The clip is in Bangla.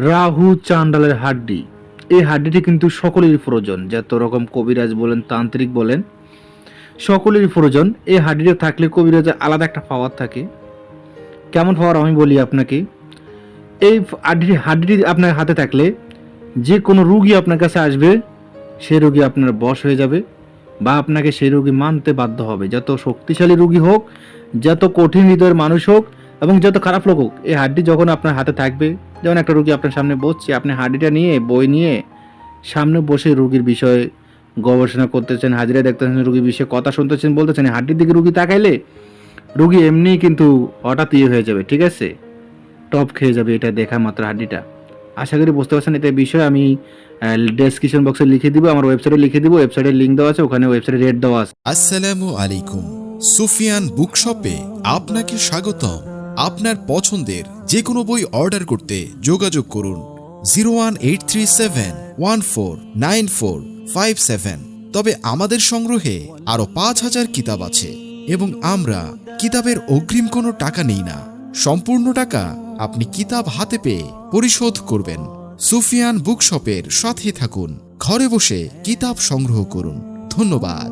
রাহু চান্ডালের হাড্ডি। এই হাড্ডিটি কিন্তু সকলেরই প্রয়োজন, যত রকম কবিরাজ বলেন, তান্ত্রিক বলেন, সকলেরই প্রয়োজন। এই হাড্ডিটা থাকলে কবিরাজের আলাদা একটা পাওয়ার থাকে। কেমন পাওয়ার আমি বলি আপনাকে। এই হাড্ডিটি আপনার হাতে থাকলে যে কোনো রুগী আপনার কাছে আসবে, সেই রুগী আপনার বশ হয়ে যাবে, বা আপনাকে সেই রুগী মানতে বাধ্য হবে। যত শক্তিশালী রুগী হোক, যত কঠিন হৃদয়ের মানুষ হোক, এবং যত খারাপ লোক হোক, এই হাড্ডি যখন আপনার হাতে থাকবে, যেমন একটা রুগী আপনার সামনে বসছে, আপনি হাড্ডিটা নিয়ে বই নিয়ে সামনে বসে রুগীর বিষয়ে গবেষণা করতেছেন, হাজিরা দেখতেছেন, রুগীর বিষয়ে কথা শুনতেছেন, বলতেছেন, হাড্ডির দিকে রুগী তাকাইলে রুগী এমনিই কিন্তু হঠাৎ হয়ে যাবে, ঠিক আছে, টপ খেয়ে যাবে এটা দেখা মাত্র হাড্ডিটা। আশা করি বুঝতে পারছেন। এটা বিষয়ে আমি ডেসক্রিপশন বক্সে লিখে দিব, আমার ওয়েবসাইটে লিখে দিব, ওয়েবসাইটের লিঙ্ক দেওয়া আছে, ওখানে ওয়েবসাইটে রেট দেওয়া আছে। আসসালামু আলাইকুম। সুফিয়ান বুকশপে আপনাকে স্বাগতম। আপনার পছন্দের যে কোনো বই অর্ডার করতে যোগাযোগ করুন 01837149457। তবে আমাদের সংগ্রহে আরো 5000 কিতাব আছে এবং আমরা কিতাবের অগ্রিম কোনো টাকা নেই না। সম্পূর্ণ টাকা আপনি কিতাব হাতে পেয়ে পরিশোধ করবেন। সুফিয়ান বুকশপের সাথে থাকুন, ঘরে বসে কিতাব সংগ্রহ করুন। ধন্যবাদ।